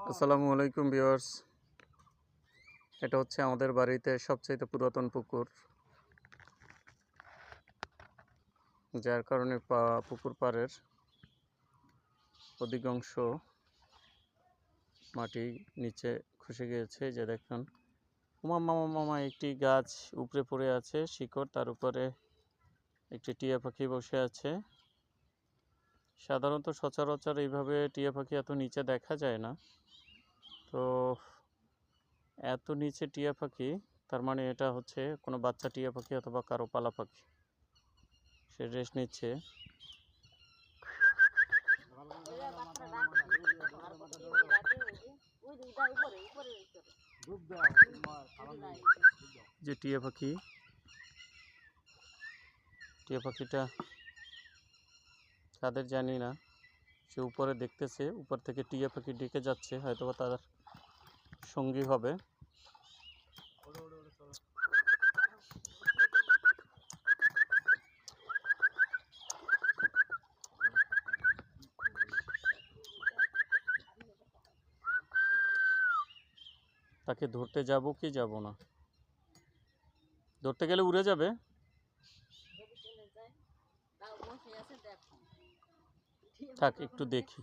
আসসালামু আলাইকুম ভিউয়ার্স। এটা হচ্ছে আমাদের বাড়িতে সবচাইতে পুরাতন পুকুর, যার কারণে পুকুর পাড়ের অধিকাংশ মাটি নিচে খসে গিয়েছে। যে দেখুন, মামা একটি গাছ উপরে পড়ে আছে, শিকড়, তার উপরে একটি টিয়া পাখি বসে আছে। সাধারণত সচরাচর এইভাবে টিয়া পাখি এত নিচে দেখা যায় না। তো এত নিচে টিয়া পাখি, তার মানে এটা হচ্ছে কোনো বাচ্চা টিয়া পাখি অথবা কারো পালা পাখি। সে রেস্ট নিচ্ছে। যে টিয়া পাখিটা তাদের জানি না, সে উপরে দেখতেছে, উপর থেকে টিয়া পাখি ডেকে যাচ্ছে, হয়তোবা তার সঙ্গী হবে। তাকে ধরতে যাব কি যাব না? ধরতে গেলে উড়ে যাবে। থাক, একটু দেখি।